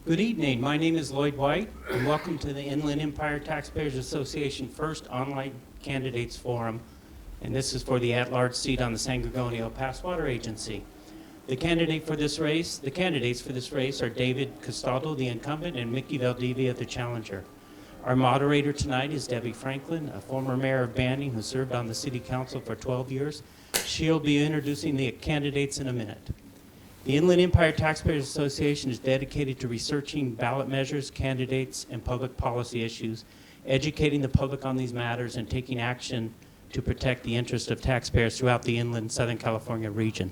Good evening. My name is Lloyd White, and welcome to the Inland Empire Taxpayers Association first online candidates forum, and this is for the at-large seat on the San Gorgonio Pass Water Agency. The candidates for this race are David Castaldo, the incumbent, and Mickey Valdivia, the challenger. Our moderator tonight is Debbie Franklin, a former mayor of Banning who served on the city council for 12 years. She'll be introducing the candidates in a minute. The Inland Empire Taxpayers Association is dedicated to researching ballot measures, candidates, and public policy issues, educating the public on these matters, and taking action to protect the interests of taxpayers throughout the inland Southern California region.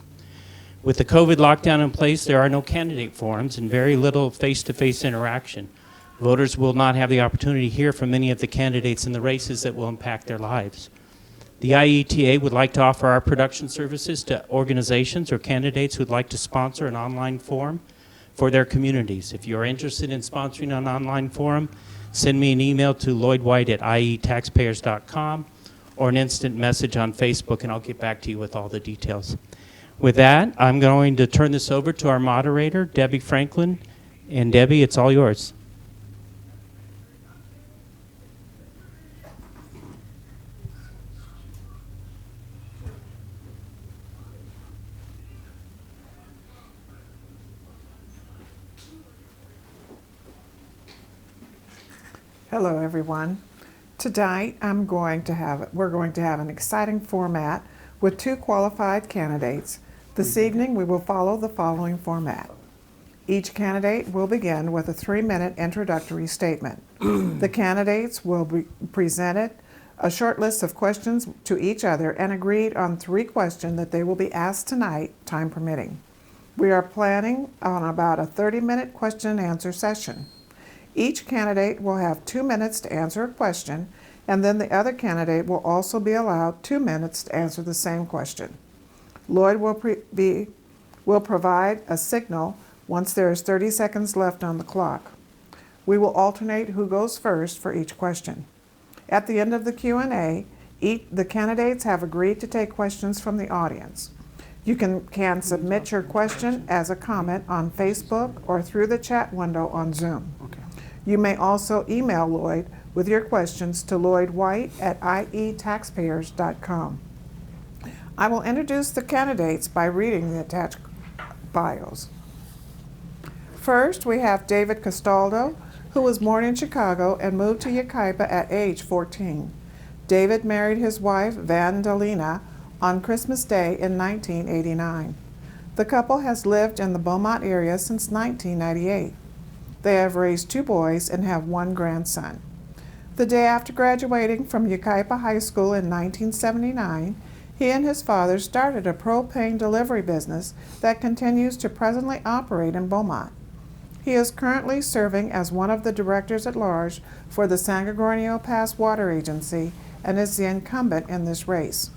With the COVID lockdown in place, there are no candidate forums and very little face-to-face interaction. Voters will not have the opportunity to hear from many of the candidates in the races that will impact their lives. The IETA would like to offer our production services to organizations or candidates who would like to sponsor an online forum for their communities. If you're interested in sponsoring an online forum, send me an email to lloydwhite@ietaxpayers.com or an instant message on Facebook, and I'll get back to you with all the details. With that, I'm going to turn this over to our moderator, Debbie Franklin. And Debbie, it's all yours. Hello, everyone. Tonight, we're going to have an exciting format with two qualified candidates. This evening, we will follow the following format. Each candidate will begin with a 3-minute introductory statement. The candidates will be presented a short list of questions to each other and agreed on 3 questions that they will be asked tonight, time permitting. We are planning on about a 30-minute question and answer session. Each candidate will have 2 minutes to answer a question, and then the other candidate will also be allowed 2 minutes to answer the same question. Lloyd will provide a signal once there is 30 seconds left on the clock. We will alternate who goes first for each question. At the end of the Q&A, the candidates have agreed to take questions from the audience. You can submit your question as a comment on Facebook or through the chat window on Zoom. Okay. You may also email Lloyd with your questions to lloydwhite@ietaxpayers.com. I will introduce the candidates by reading the attached bios. First, we have David Castaldo, who was born in Chicago and moved to Yucaipa at age 14. David married his wife, Vandalina, on Christmas Day in 1989. The couple has lived in the Beaumont area since 1998. They have raised 2 boys and have 1 grandson. The day after graduating from Yucaipa High School in 1979, he and his father started a propane delivery business that continues to presently operate in Beaumont. He is currently serving as one of the directors at large for the San Gorgonio Pass Water Agency and is the incumbent in this race.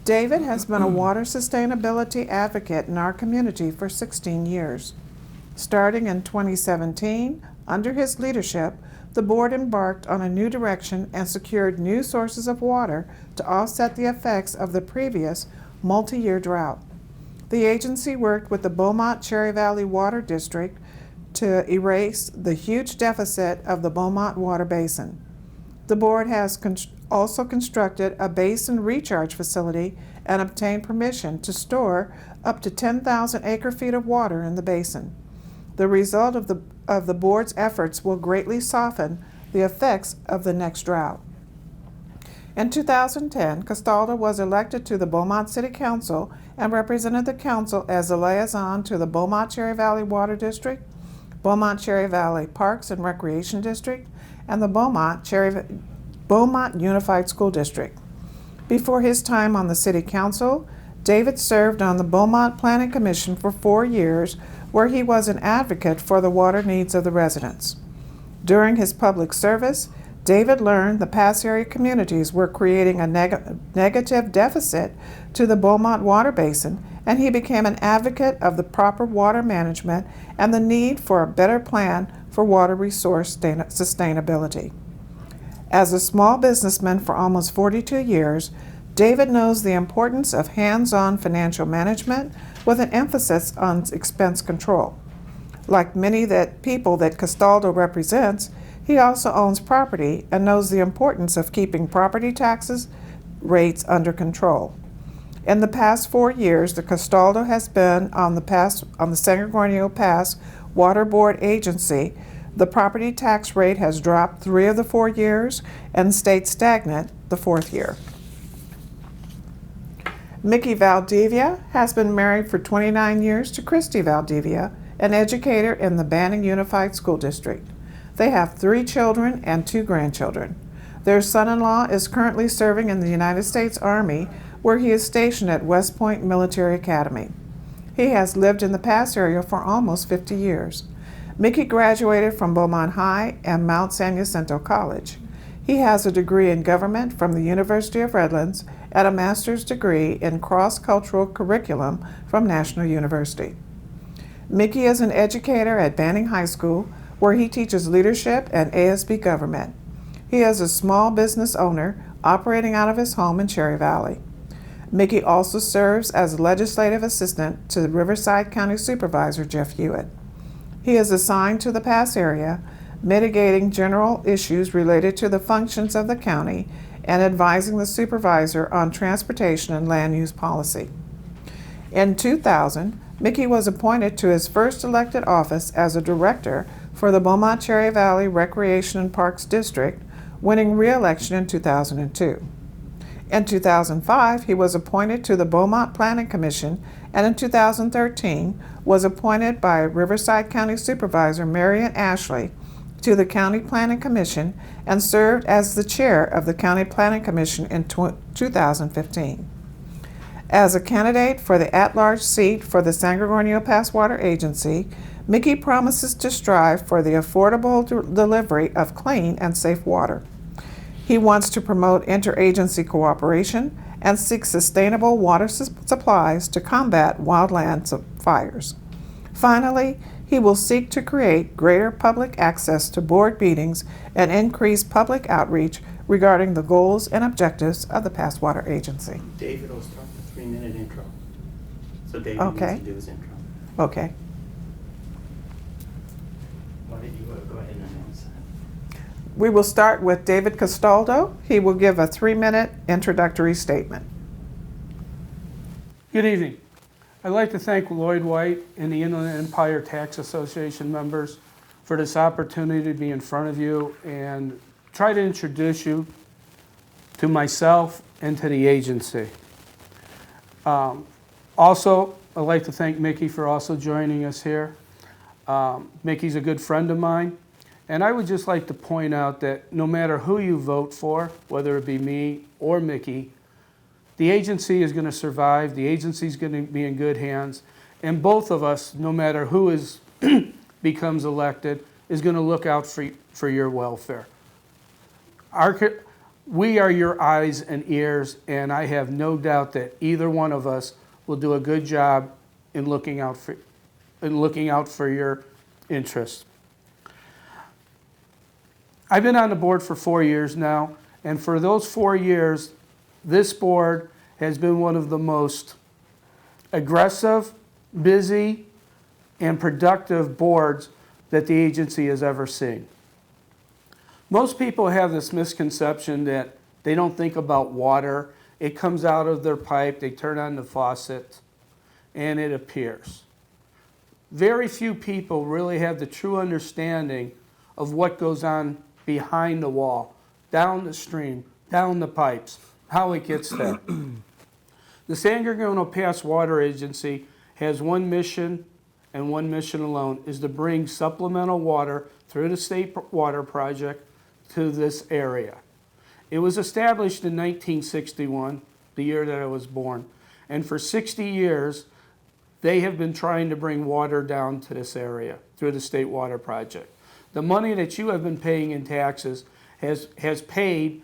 David has been a water sustainability advocate in our community for 16 years. Starting in 2017, under his leadership, the board embarked on a new direction and secured new sources of water to offset the effects of the previous multi-year drought. The agency worked with the Beaumont-Cherry Valley Water District to erase the huge deficit of the Beaumont Water Basin. The board has also constructed a basin recharge facility and obtained permission to store up to 10,000 acre-feet of water in the basin. The result of the board's efforts will greatly soften the effects of the next drought. In 2010, Castaldo was elected to the Beaumont City Council and represented the council as a liaison to the Beaumont-Cherry Valley Water District, Beaumont-Cherry Valley Parks and Recreation District, and the Beaumont Unified School District. Before his time on the City Council, David served on the Beaumont Planning Commission for 4 years, where he was an advocate for the water needs of the residents. During his public service, David learned the Pass area communities were creating a negative deficit to the Beaumont water basin, and he became an advocate of the proper water management and the need for a better plan for water resource sustainability. As a small businessman for almost 42 years, David knows the importance of hands-on financial management with an emphasis on expense control. Like many people that Castaldo represents, he also owns property and knows the importance of keeping property taxes rates under control. In the past 4 years, the Castaldo has been on the San Gorgonio Pass Water Board agency. The property tax rate has dropped 3 of the 4 years and stayed stagnant the 4th year. Mickey Valdivia has been married for 29 years to Christy Valdivia, an educator in the Banning Unified School District. They have 3 children and 2 grandchildren. Their son-in-law is currently serving in the United States Army, where he is stationed at West Point Military Academy. He has lived in the Pass area for almost 50 years. Mickey graduated from Beaumont High and Mount San Jacinto College. He has a degree in government from the University of Redlands and a master's degree in cross-cultural curriculum from National University. Mickey is an educator at Banning High School, where he teaches leadership and ASB government. He is a small business owner operating out of his home in Cherry Valley. Mickey also serves as legislative assistant to the Riverside County Supervisor Jeff Hewitt. He is assigned to the Pass area, mitigating general issues related to the functions of the county and advising the supervisor on transportation and land use policy. In 2000, Mickey was appointed to his first elected office as a director for the Beaumont Cherry Valley Recreation and Parks District, winning re-election in 2002. In 2005, he was appointed to the Beaumont Planning Commission, and in 2013 was appointed by Riverside County Supervisor Marion Ashley to the County Planning Commission and served as the chair of the County Planning Commission in 2015. As a candidate for the at-large seat for the San Gorgonio Pass Water Agency, Mickey promises to strive for the affordable delivery of clean and safe water. He wants to promote interagency cooperation and seek sustainable water supplies to combat wildland fires. Finally, he will seek to create greater public access to board meetings and increase public outreach regarding the goals and objectives of the Pass Water Agency. David will start the 3-minute intro. So David Okay. needs to do his intro. Okay. Why don't you go ahead and announce that? We will start with David Castaldo. He will give a 3-minute introductory statement. Good evening. I'd like to thank Lloyd White and the Inland Empire Tax Association members for this opportunity to be in front of you and try to introduce you to myself and to the agency. Also, I'd like to thank Mickey for also joining us here. Mickey's a good friend of mine, and I would just like to point out that no matter who you vote for, whether it be me or Mickey, the agency is going to survive, the agency is going to be in good hands, and both of us, no matter who becomes elected, is going to look out for your welfare. We are your eyes and ears, and I have no doubt that either one of us will do a good job in looking out for your interests. I've been on the board for 4 years now, and for those 4 years, this board has been one of the most aggressive, busy, and productive boards that the agency has ever seen. Most people have this misconception that they don't think about water. It comes out of their pipe, they turn on the faucet, and it appears. Very few people really have the true understanding of what goes on behind the wall, down the stream, down the pipes, how it gets there. The San Gorgonio Pass Water Agency has one mission, and one mission alone, is to bring supplemental water through the State Water Project to this area. It was established in 1961, the year that I was born, and for 60 years, they have been trying to bring water down to this area through the State Water Project. The money that you have been paying in taxes has paid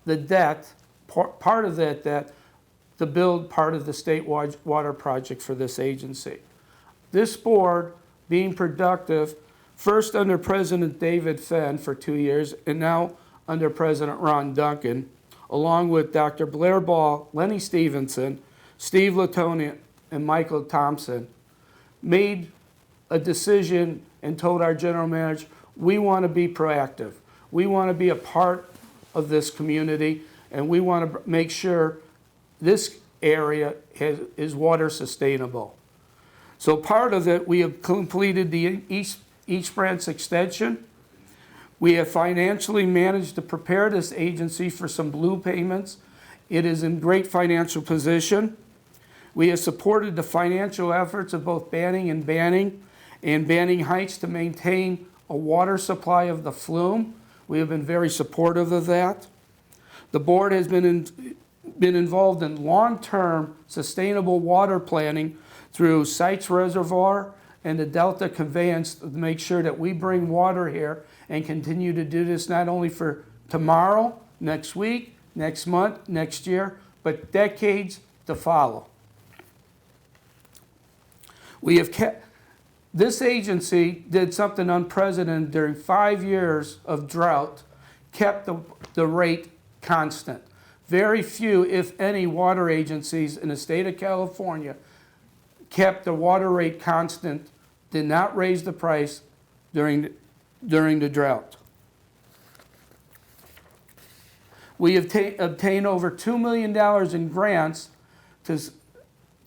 the debt, part of that debt, to build part of the State Water Project for this agency. This board, being productive, first under President David Fenn for 2 years, and now under President Ron Duncan, along with Dr. Blair Ball, Lenny Stevenson, Steve Latonia, and Michael Thompson, made a decision and told our general manager, we want to be proactive. We want to be a part of this community, and we want to make sure this area is water sustainable. So part of it, we have completed the East Branch extension. We have financially managed to prepare this agency for some blue payments. It is in great financial position. We have supported the financial efforts of both Banning and Banning Heights to maintain a water supply of the flume. We have been very supportive of that. The board has been involved in long-term sustainable water planning through Sites Reservoir and the Delta Conveyance to make sure that we bring water here and continue to do this not only for tomorrow, next week, next month, next year, but decades to follow. We have kept, this agency did something unprecedented during 5 years of drought, kept the rate constant. Very few, if any, water agencies in the state of California kept the water rate constant, did not raise the price during the drought. We have obtained over $2 million in grants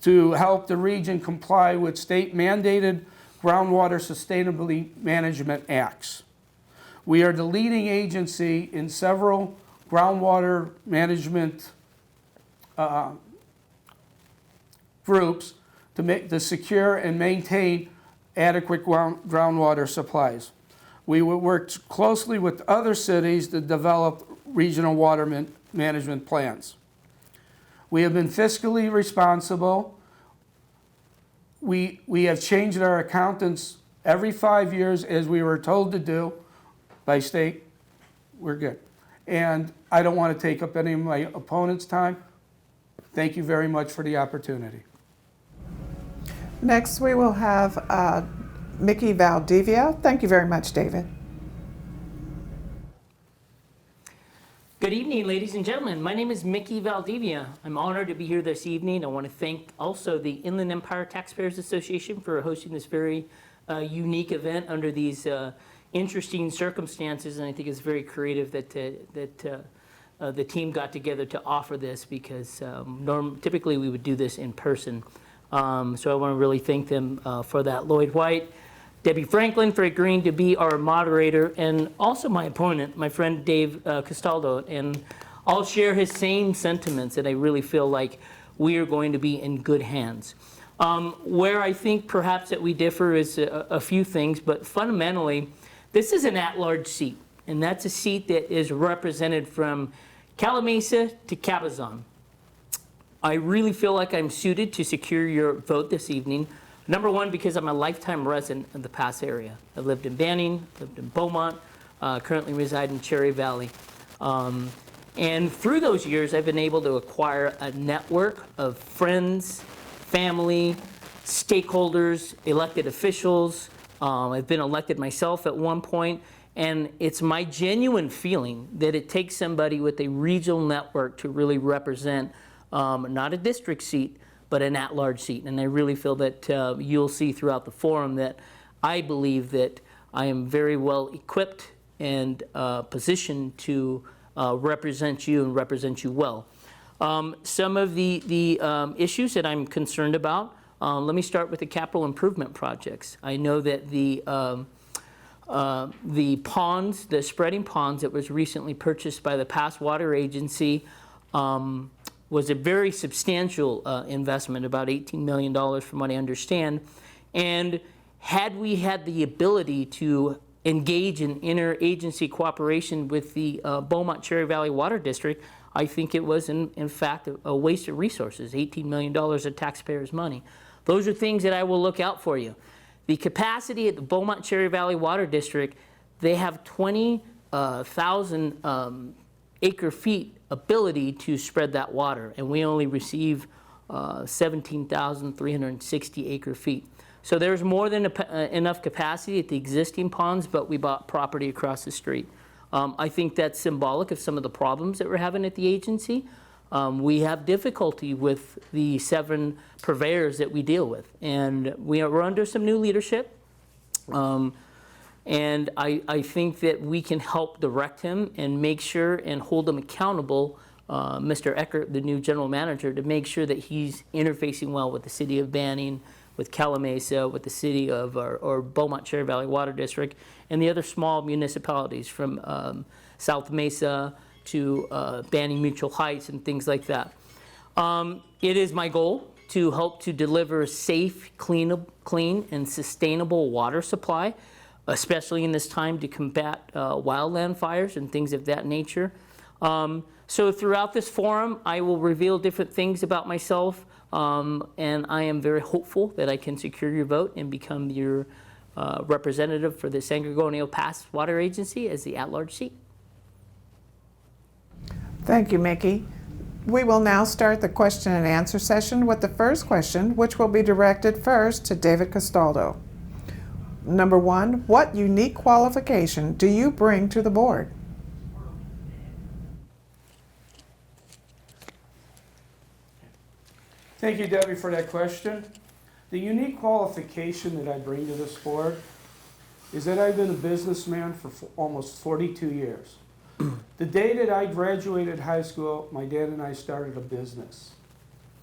to help the region comply with state-mandated groundwater sustainability management acts. We are the leading agency in several groundwater management groups to secure and maintain adequate groundwater supplies. We worked closely with other cities to develop regional water management plans. We have been fiscally responsible. We have changed our accountants every 5 years as we were told to do by state. We're good. And I don't want to take up any of my opponent's time. Thank you very much for the opportunity. Next, we will have Mickey Valdivia. Thank you very much, David. Good evening, ladies and gentlemen. My name is Mickey Valdivia. I'm honored to be here this evening. I want to thank also the Inland Empire Taxpayers Association for hosting this very unique event under these interesting circumstances, and I think it's very creative that the team got together to offer this, because typically we would do this in person. So I want to really thank them for that. Lloyd White, Debbie Franklin for agreeing to be our moderator, and also my opponent, my friend Dave Castaldo. And I'll share his same sentiments that I really feel like we are going to be in good hands. Where I think perhaps that we differ is a few things, but fundamentally, this is an at-large seat, and that's a seat that is represented from Calamasa to Cabazon. I really feel like I'm suited to secure your vote this evening. Number one, because I'm a lifetime resident of the Pass area. I lived in Banning, lived in Beaumont, currently reside in Cherry Valley. And through those years, I've been able to acquire a network of friends, family, stakeholders, elected officials. I've been elected myself at one point, and it's my genuine feeling that it takes somebody with a regional network to really represent not a district seat, but an at-large seat. And I really feel that you'll see throughout the forum that I believe that I am very well equipped and positioned to represent you and represent you well. Some of the issues that I'm concerned about, let me start with the capital improvement projects. I know that the ponds, the spreading ponds that was recently purchased by the Pass Water Agency was a very substantial investment, about $18 million from what I understand. And had we had the ability to engage in interagency cooperation with the Beaumont Cherry Valley Water District, I think it was in fact a waste of resources, $18 million of taxpayers' money. Those are things that I will look out for you. The capacity at the Beaumont Cherry Valley Water District, they have 20,000 acre feet ability to spread that water, and we only receive 17,360 acre feet. So there's more than enough capacity at the existing ponds, but we bought property across the street. I think that's symbolic of some of the problems that we're having at the agency. We have difficulty with the 7 purveyors that we deal with, and we're under some new leadership. And I think that we can help direct him and make sure and hold him accountable, Mr. Eckert, the new general manager, to make sure that he's interfacing well with the city of Banning, with Calamasa, with the city of, or Beaumont Cherry Valley Water District, and the other small municipalities from South Mesa to Banning Mutual Heights and things like that. It is my goal to help to deliver safe, clean and sustainable water supply, especially in this time to combat wildland fires and things of that nature. So throughout this forum, I will reveal different things about myself, and I am very hopeful that I can secure your vote and become your representative for the San Gorgonio Pass Water Agency as the at-large seat. Thank you, Mickey. We will now start the question and answer session with the first question, which will be directed first to David Castaldo. Number 1, what unique qualification do you bring to the board? Thank you, Debbie, for that question. The unique qualification that I bring to this board is that I've been a businessman for almost 42 years. The day that I graduated high school, my dad and I started a business.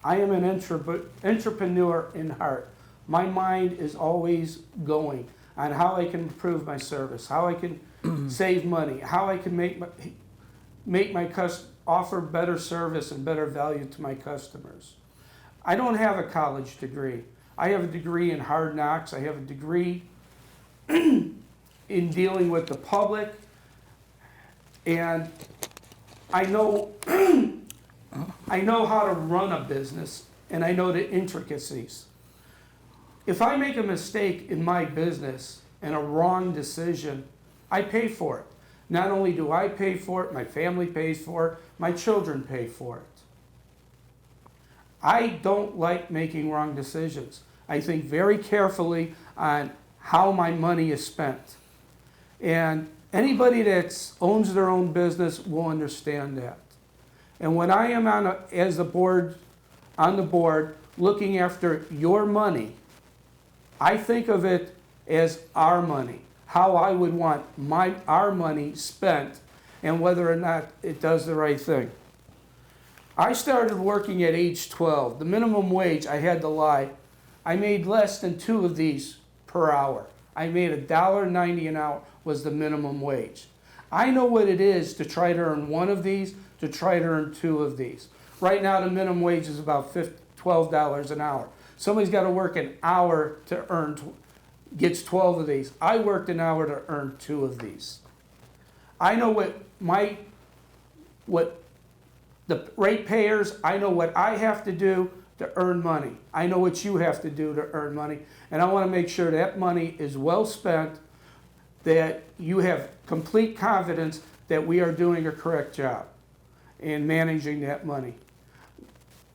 I am an entrepreneur in heart. My mind is always going on how I can improve my service, how I can save money, how I can offer better service and better value to my customers. I don't have a college degree. I have a degree in hard knocks. I have a degree in dealing with the public. And I know how to run a business, and I know the intricacies. If I make a mistake in my business and a wrong decision, I pay for it. Not only do I pay for it, my family pays for it, my children pay for it. I don't like making wrong decisions. I think very carefully on how my money is spent. And anybody that owns their own business will understand that. And when I am on the board looking after your money, I think of it as our money, how I would want our money spent and whether or not it does the right thing. I started working at age 12. The minimum wage, I had to lie, I made less than 2 of these per hour. I made $1.90 an hour was the minimum wage. I know what it is to try to earn 1 of these, to try to earn 2 of these. Right now the minimum wage is about $12 an hour. Somebody's got to work an hour to gets 12 of these. I worked an hour to earn 2 of these. I know what the ratepayers, I know what I have to do to earn money. I know what you have to do to earn money. And I want to make sure that money is well spent, that you have complete confidence that we are doing a correct job in managing that money.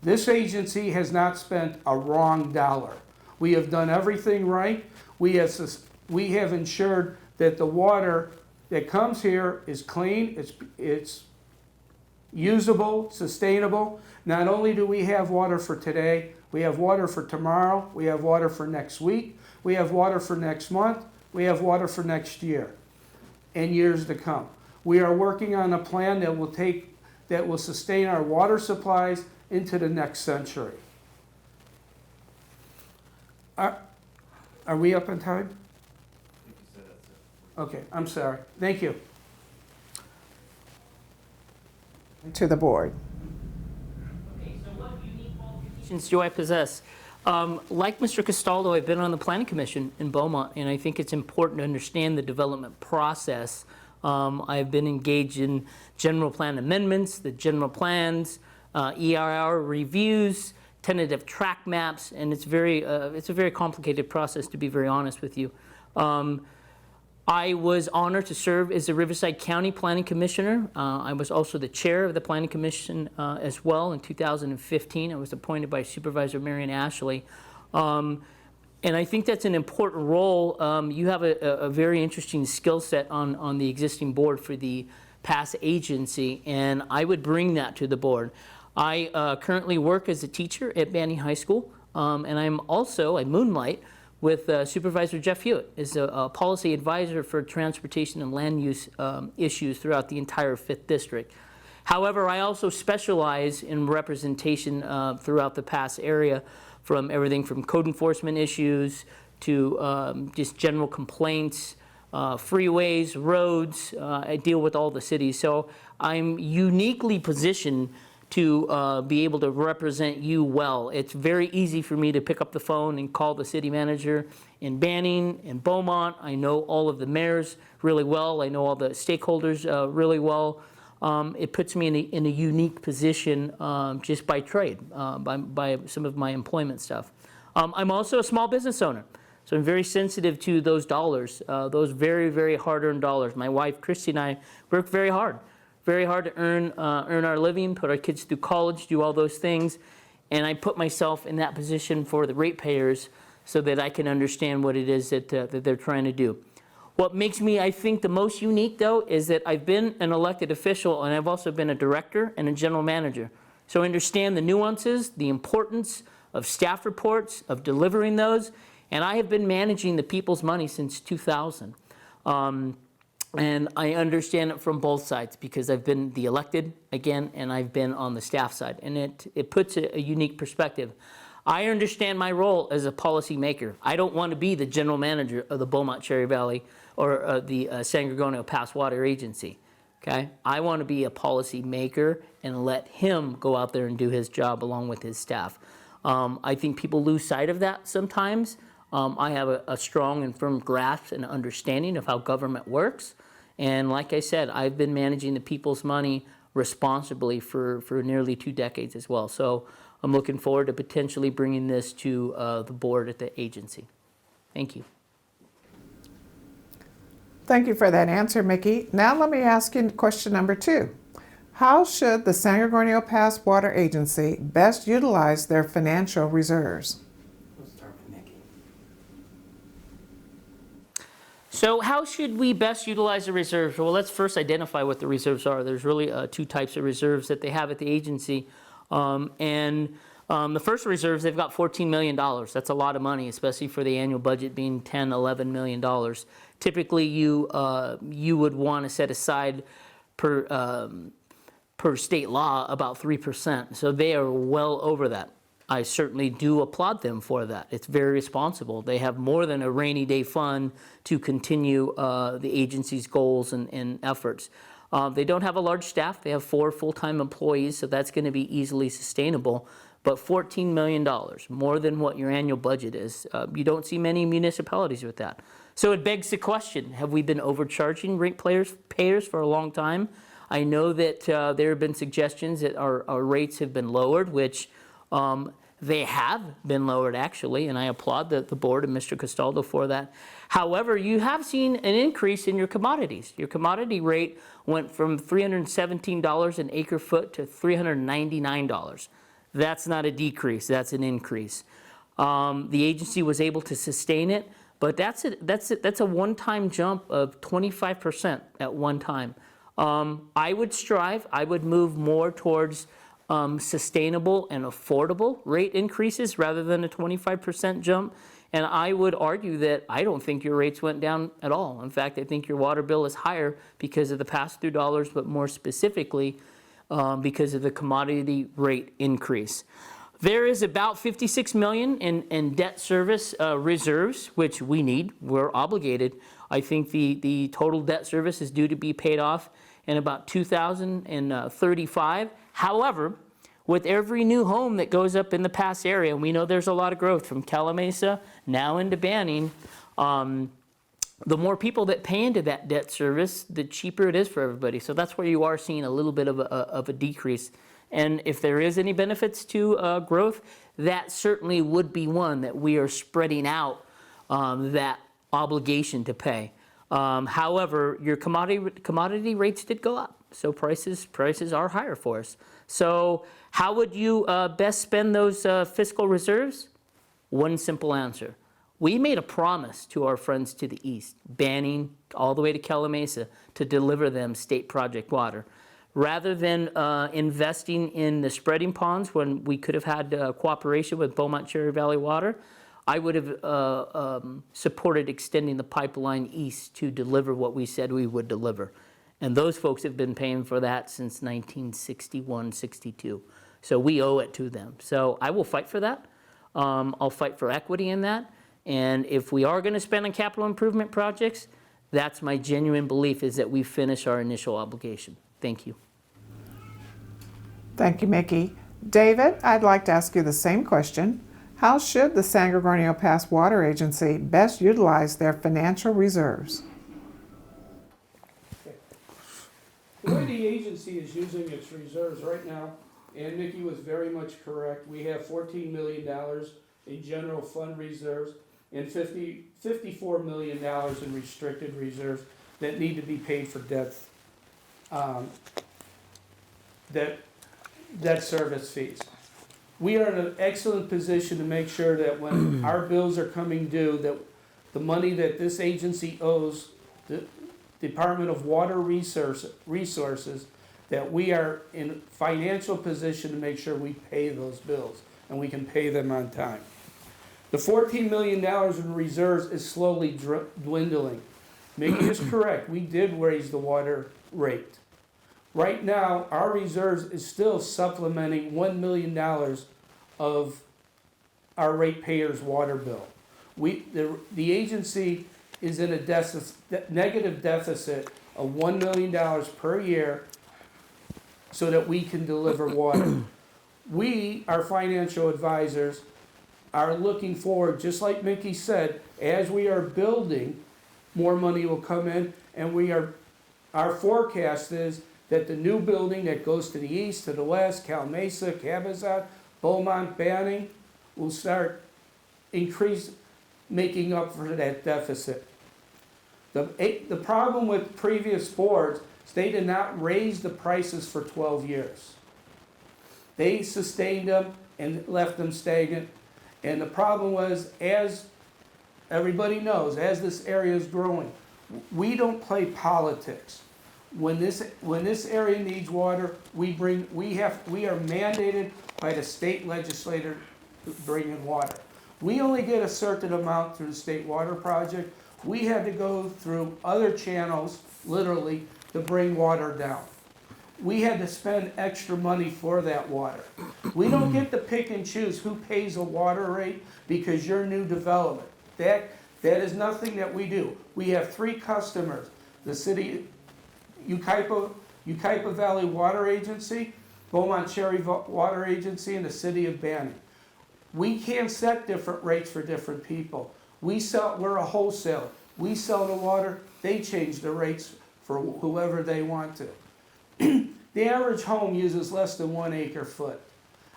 This agency has not spent a wrong dollar. We have done everything right. We have ensured that the water that comes here is clean, it's usable, sustainable. Not only do we have water for today, we have water for tomorrow, we have water for next week, we have water for next month, we have water for next year and years to come. We are working on a plan that will sustain our water supplies into the next century. Are we up on time? Okay, I'm sorry. Thank you. To the board. Okay, so what unique qualifications do I possess? Like Mr. Castaldo, I've been on the Planning Commission in Beaumont, and I think it's important to understand the development process. I've been engaged in general plan amendments, the general plans, EIR reviews, tentative track maps, and it's a very complicated process, to be very honest with you. I was honored to serve as the Riverside County Planning Commissioner. I was also the chair of the Planning Commission as well in 2015. I was appointed by Supervisor Marion Ashley. And I think that's an important role. You have a very interesting skill set on the existing board for the PASS agency, and I would bring that to the board. I currently work as a teacher at Banning High School, and I moonlight with Supervisor Jeff Hewitt as a policy advisor for transportation and land use issues throughout the entire 5th District. However, I also specialize in representation throughout the pass area, from everything from code enforcement issues to just general complaints, freeways, roads. I deal with all the cities. So I'm uniquely positioned to be able to represent you well. It's very easy for me to pick up the phone and call the city manager in Banning, in Beaumont. I know all of the mayors really well. I know all the stakeholders really well. It puts me in a unique position just by trade, by some of my employment stuff. I'm also a small business owner, so I'm very sensitive to those dollars, those very, very hard-earned dollars. My wife, Christy, and I work very hard to earn our living, put our kids through college, do all those things, and I put myself in that position for the ratepayers so that I can understand what it is that they're trying to do. What makes me, I think, the most unique, though, is that I've been an elected official, and I've also been a director and a general manager. So I understand the nuances, the importance of staff reports, of delivering those, and I have been managing the people's money since 2000. And I understand it from both sides because I've been the elected, again, and I've been on the staff side, and it puts a unique perspective. I understand my role as a policy maker. I don't want to be the general manager of the Beaumont Cherry Valley or the San Gorgonio Pass Water Agency. Okay? I want to be a policy maker and let him go out there and do his job along with his staff. I think people lose sight of that sometimes. I have a strong and firm grasp and understanding of how government works. And like I said, I've been managing the people's money responsibly for nearly 2 decades as well. So I'm looking forward to potentially bringing this to the board at the agency. Thank you. Thank you for that answer, Mickey. Now let me ask you question number 2. How should the San Gorgonio Pass Water Agency best utilize their financial reserves? Let's start with Mickey. So how should we best utilize the reserves? Well, let's first identify what the reserves are. There's really 2 types of reserves that they have at the agency. The first reserves, they've got $14 million. That's a lot of money, especially for the annual budget being $10, $11 million. Typically, you would want to set aside per state law about 3%. So they are well over that. I certainly do applaud them for that. It's very responsible. They have more than a rainy day fund to continue the agency's goals and efforts. They don't have a large staff. They have 4 full-time employees, so that's going to be easily sustainable. But $14 million, more than what your annual budget is. You don't see many municipalities with that. So it begs the question, have we been overcharging ratepayers for a long time? I know that there have been suggestions that our rates have been lowered, which they have been lowered, actually, and I applaud the board and Mr. Castaldo for that. However, you have seen an increase in your commodities. Your commodity rate went from $317 an acre foot to $399. That's not a decrease, that's an increase. The agency was able to sustain it, but that's a one-time jump of 25% at one time. I would move more towards sustainable and affordable rate increases rather than a 25% jump. And I would argue that I don't think your rates went down at all. In fact, I think your water bill is higher because of the pass-through dollars, but more specifically because of the commodity rate increase. There is about $56 million in debt service reserves, which we need. We're obligated. I think the total debt service is due to be paid off in about 2035. However, with every new home that goes up in the pass area, and we know there's a lot of growth from Calamasa now into Banning, the more people that pay into that debt service, the cheaper it is for everybody. So that's where you are seeing a little bit of a decrease. And if there is any benefits to growth, that certainly would be one that we are spreading out that obligation to pay. However, your commodity rates did go up, so prices are higher for us. So how would you best spend those fiscal reserves? One simple answer. We made a promise to our friends to the east, Banning all the way to Calamasa, to deliver them state project water. Rather than investing in the spreading ponds when we could have had cooperation with Beaumont Cherry Valley Water, I would have supported extending the pipeline east to deliver what we said we would deliver. And those folks have been paying for that since 1961, 62. So we owe it to them. So I will fight for that. I'll fight for equity in that. And if we are going to spend on capital improvement projects, that's my genuine belief, is that we finish our initial obligation. Thank you. Thank you, Mickey. David, I'd like to ask you the same question. How should the San Gorgonio Pass Water Agency best utilize their financial reserves? The way the agency is using its reserves right now, and Mickey was very much correct, we have $14 million in general fund reserves and $54 million in restricted reserves that need to be paid for debt service fees. We are in an excellent position to make sure that when our bills are coming due, that the money that this agency owes the Department of Water Resources, that we are in financial position to make sure we pay those bills and we can pay them on time. The $14 million in reserves is slowly dwindling. Mickey is correct, we did raise the water rate. Right now, our reserves is still supplementing $1 million of our ratepayers' water bill. The agency is in a negative deficit of $1 million per year so that we can deliver water. We, our financial advisors, are looking forward, just like Mickey said, as we are building, more money will come in, and our forecast is that the new building that goes to the east, to the west, Cal Mesa, Cabazon, Beaumont, Banning, will start making up for that deficit. The problem with previous boards is they did not raise the prices for 12 years. They sustained them and left them stagnant. And the problem was, as everybody knows, as this area is growing, we don't play politics. When this area needs water, we are mandated by the state legislature to bring in water. We only get a certain amount through the state water project. We had to go through other channels, literally, to bring water down. We had to spend extra money for that water. We don't get to pick and choose who pays a water rate because you're new development. That is nothing that we do. We have 3 customers: the city, Ukaipa Valley Water Agency, Beaumont Cherry Water Agency, and the city of Banning. We can't set different rates for different people. We're a wholesaler. We sell the water, they change the rates for whoever they want to. The average home uses less than 1 acre foot.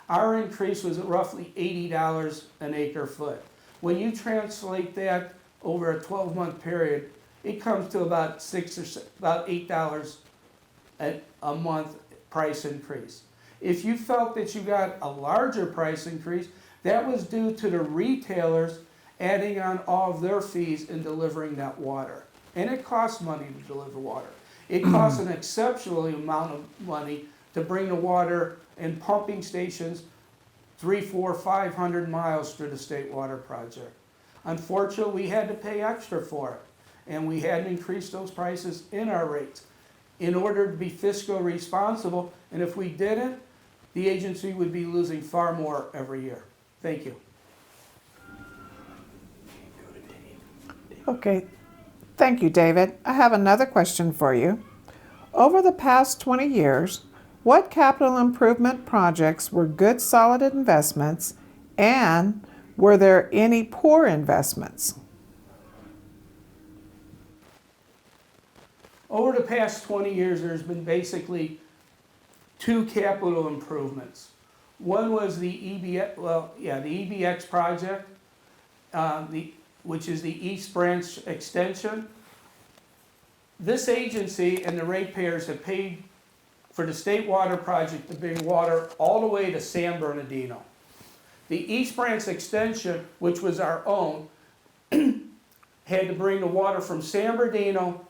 Our increase was roughly $80 an acre foot. When you translate that over a 12-month period, it comes to about $8 a month price increase. If you felt that you got a larger price increase, that was due to the retailers adding on all of their fees in delivering that water. And it costs money to deliver water. It costs an exceptional amount of money to bring the water and pumping stations 300, 400, 500 miles through the state water project. Unfortunately, we had to pay extra for it, and we had to increase those prices in our rates in order to be fiscally responsible, and if we didn't, the agency would be losing far more every year. Thank you. Okay, thank you, David. I have another question for you. Over the past 20 years, what capital improvement projects were good, solid investments, and were there any poor investments? Over the past 20 years, there's been basically 2 capital improvements. One was the EBX project, which is the East Branch extension. This agency and the ratepayers have paid for the state water project to bring water all the way to San Bernardino. The East Branch extension, which was our own, had to bring the water from San Bernardino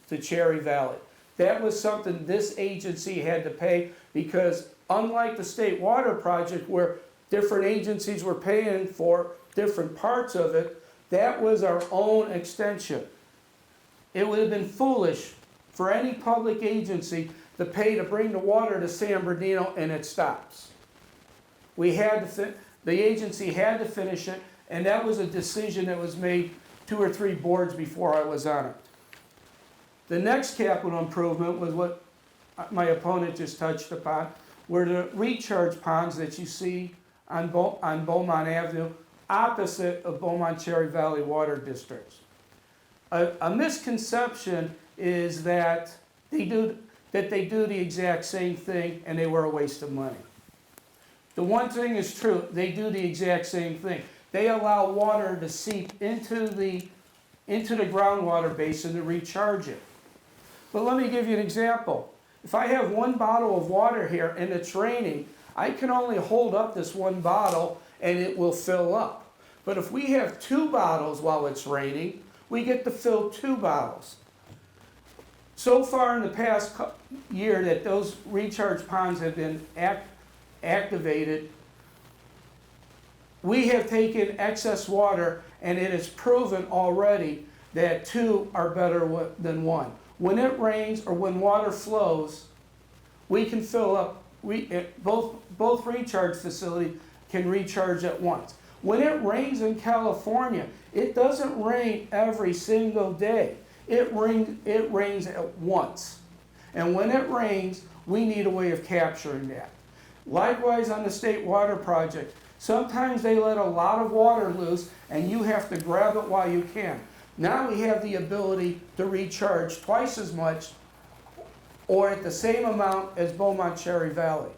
to Cherry Valley. That was something this agency had to pay because unlike the state water project where different agencies were paying for different parts of it, that was our own extension. It would have been foolish for any public agency to pay to bring the water to San Bernardino and it stops. We had to, the agency had to finish it, and that was a decision that was made 2 or 3 boards before I was on it. The next capital improvement was what my opponent just touched upon, were the recharge ponds that you see on Beaumont Avenue, opposite of Beaumont Cherry Valley Water Districts. A misconception is that they do the exact same thing and they were a waste of money. The one thing is true, they do the exact same thing. They allow water to seep into the groundwater basin to recharge it. But let me give you an example. If I have 1 bottle of water here and it's raining, I can only hold up this 1 bottle and it will fill up. But if we have 2 bottles while it's raining, we get to fill 2 bottles. So far in the past year that those recharge ponds have been activated, we have taken excess water and it is proven already that 2 are better than 1. When it rains or when water flows, we can fill up, both recharge facilities can recharge at once. When it rains in California, it doesn't rain every single day. It rains at once. And when it rains, we need a way of capturing that. Likewise on the State Water Project, sometimes they let a lot of water loose and you have to grab it while you can. Now we have the ability to recharge twice as much or at the same amount as Beaumont Cherry Valley.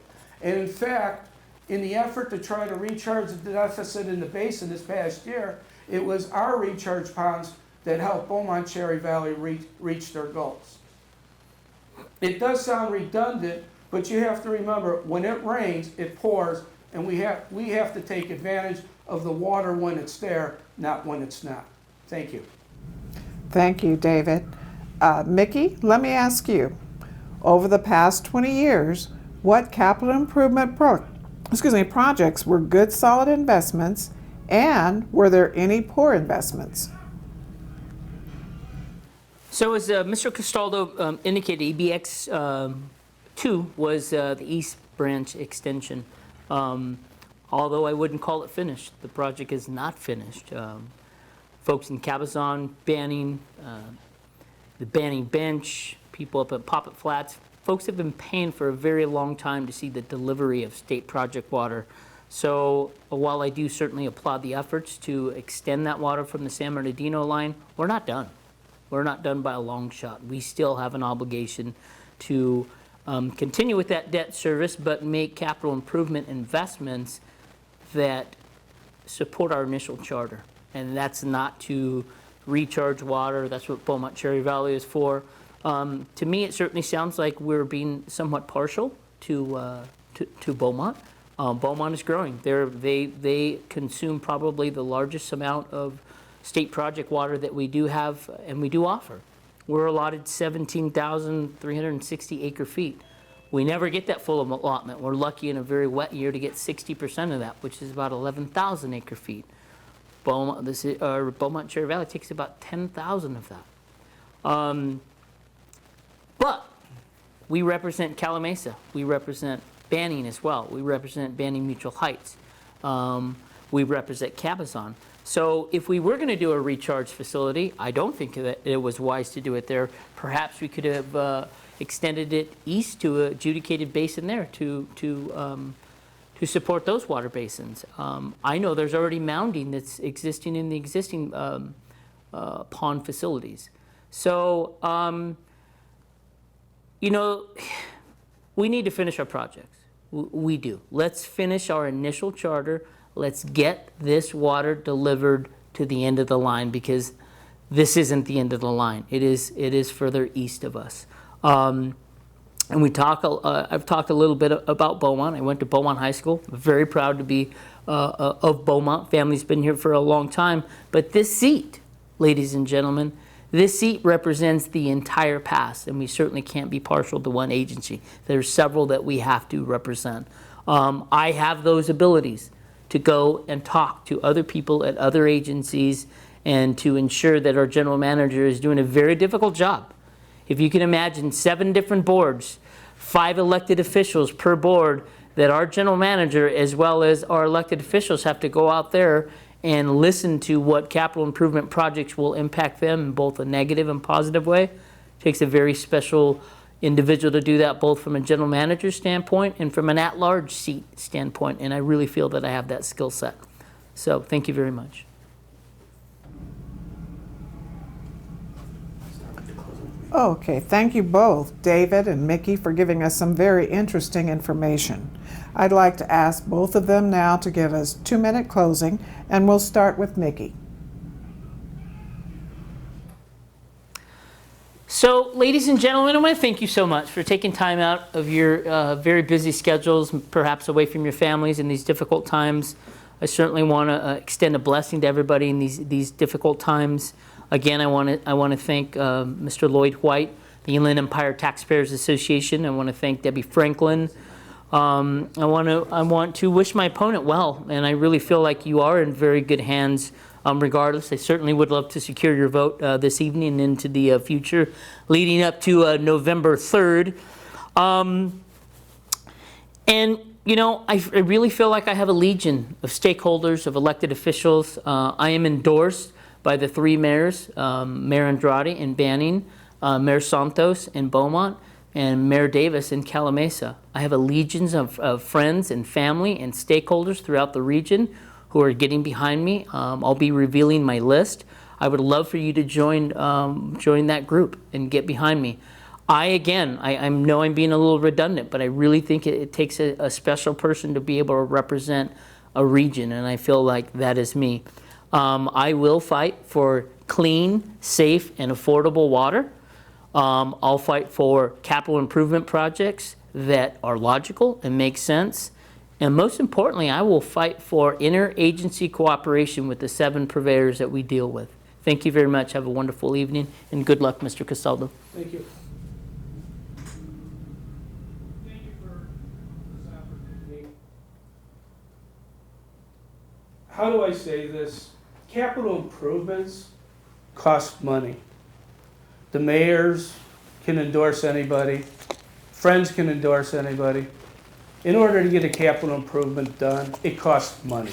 And in fact, in the effort to try to recharge the deficit in the basin this past year, it was our recharge ponds that helped Beaumont Cherry Valley reach their goals. It does sound redundant, but you have to remember, when it rains, it pours, and we have to take advantage of the water when it's there, not when it's not. Thank you. Thank you, David. Mickey, let me ask you, over the past 20 years, what capital improvement projects were good, solid investments, and were there any poor investments? So as Mr. Castaldo indicated, EBX 2 was the East Branch extension. Although I wouldn't call it finished, the project is not finished. Folks in Cabazon, Banning, the Banning Bench, people up at Poppet Flats, folks have been paying for a very long time to see the delivery of state project water. So while I do certainly applaud the efforts to extend that water from the San Bernardino line, we're not done. We're not done by a long shot. We still have an obligation to continue with that debt service, but make capital improvement investments that support our initial charter. And that's not to recharge water. That's what Beaumont Cherry Valley is for. To me, it certainly sounds like we're being somewhat partial to Beaumont. Beaumont is growing. They consume probably the largest amount of state project water that we do have and we do offer. We're allotted 17,360 acre feet. We never get that full allotment. We're lucky in a very wet year to get 60% of that, which is about 11,000 acre feet. Beaumont Cherry Valley takes about 10,000 of that. But we represent Calamasa. We represent Banning as well. We represent Banning Mutual Heights. We represent Cabazon. So if we were going to do a recharge facility, I don't think that it was wise to do it there. Perhaps we could have extended it east to a adjudicated basin there to support those water basins. I know there's already mounding that's existing in the existing pond facilities. So, you know, we need to finish our projects. We do. Let's finish our initial charter. Let's get this water delivered to the end of the line, because this isn't the end of the line. It is further east of us. And I've talked a little bit about Beaumont. I went to Beaumont High School. I'm very proud to be of Beaumont. Family's been here for a long time. But this seat, ladies and gentlemen, this seat represents the entire past, and we certainly can't be partial to one agency. There's several that we have to represent. I have those abilities to go and talk to other people at other agencies and to ensure that our general manager is doing a very difficult job. If you can imagine 7 different boards, 5 elected officials per board, that our general manager as well as our elected officials have to go out there and listen to what capital improvement projects will impact them in both a negative and positive way. It takes a very special individual to do that, both from a general manager standpoint and from an at-large seat standpoint, and I really feel that I have that skill set. So thank you very much. Okay, thank you both, David and Mickey, for giving us some very interesting information. I'd like to ask both of them now to give us 2-minute closing, and we'll start with Mickey. So, ladies and gentlemen, I want to thank you so much for taking time out of your very busy schedules, perhaps away from your families in these difficult times. I certainly want to extend a blessing to everybody in these difficult times. Again, I want to thank Mr. Lloyd White, the Inland Empire Taxpayers Association. I want to thank Debbie Franklin. I want to wish my opponent well, and I really feel like you are in very good hands. Regardless, I certainly would love to secure your vote this evening and into the future, leading up to November 3rd. And you know, I really feel like I have a legion of stakeholders, of elected officials. I am endorsed by the 3 mayors, Mayor Andrade in Banning, Mayor Santos in Beaumont, and Mayor Davis in Calamasa. I have a legion of friends and family and stakeholders throughout the region who are getting behind me. I'll be revealing my list. I would love for you to join that group and get behind me. I know I'm being a little redundant, but I really think it takes a special person to be able to represent a region, and I feel like that is me. I will fight for clean, safe, and affordable water. I'll fight for capital improvement projects that are logical and make sense. And most importantly, I will fight for interagency cooperation with the 7 purveyors that we deal with. Thank you very much. Have a wonderful evening, and good luck, Mr. Castaldo. Thank you. Thank you for this opportunity. How do I say this? Capital improvements cost money. The mayors can endorse anybody. Friends can endorse anybody. In order to get a capital improvement done, it costs money.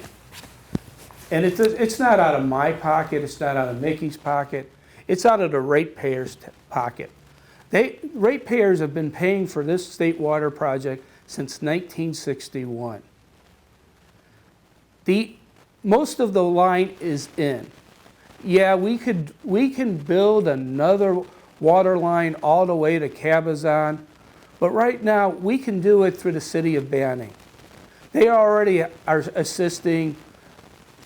And it's not out of my pocket, it's not out of Mickey's pocket, it's out of the ratepayers' pocket. Ratepayers have been paying for this state water project since 1961. Most of the line is in. Yeah, we can build another water line all the way to Cabazon, but right now we can do it through the city of Banning. They already are assisting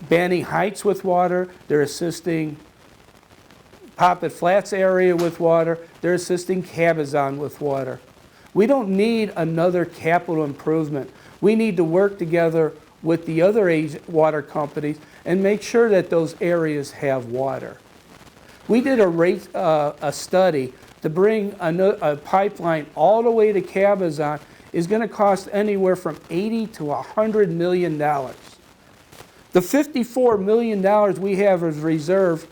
Banning Heights with water, they're assisting Poppet Flats area with water, they're assisting Cabazon with water. We don't need another capital improvement. We need to work together with the other water companies and make sure that those areas have water. We did a study to bring a pipeline all the way to Cabazon is going to cost anywhere from $80 to $100 million. The $54 million we have as reserve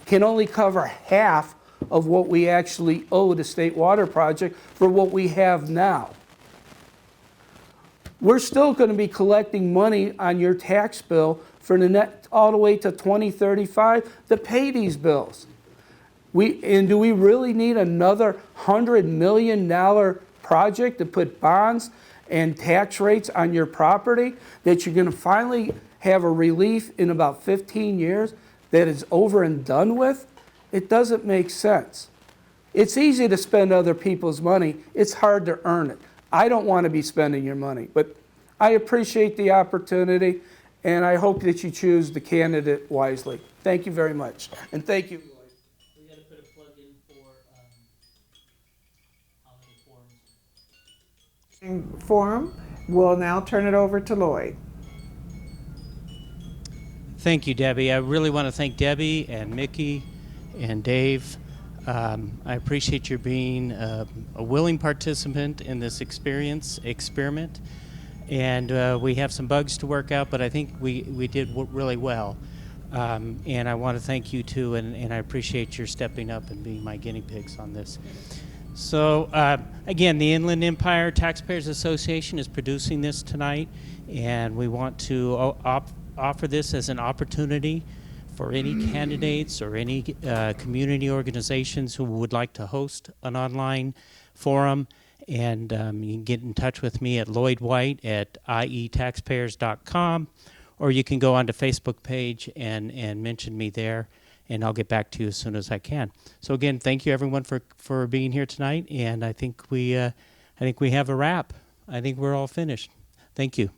can only cover half of what we actually owe the State Water Project for what we have now. We're still going to be collecting money on your tax bill for the net all the way to 2035 to pay these bills. And do we really need another $100 million project to put bonds and tax rates on your property that you're going to finally have a relief in about 15 years that is over and done with? It doesn't make sense. It's easy to spend other people's money. It's hard to earn it. I don't want to be spending your money, but I appreciate the opportunity, and I hope that you choose the candidate wisely. Thank you very much, and thank you. We got to put a plug in for holiday forums. Forum, we'll now turn it over to Lloyd. Thank you, Debbie. I really want to thank Debbie and Mickey and Dave. I appreciate your being a willing participant in this experiment. and we have some bugs to work out, but I think we did really well. And I want to thank you too, and I appreciate your stepping up and being my guinea pigs on this. So again, the Inland Empire Taxpayers Association is producing this tonight, and we want to offer this as an opportunity for any candidates or any community organizations who would like to host an online forum. And you can get in touch with me at Lloyd White at ietaxpayers.com, or you can go onto Facebook page and mention me there, and I'll get back to you as soon as I can. So again, thank you everyone for being here tonight, and I think we have a wrap. I think we're all finished. Thank you.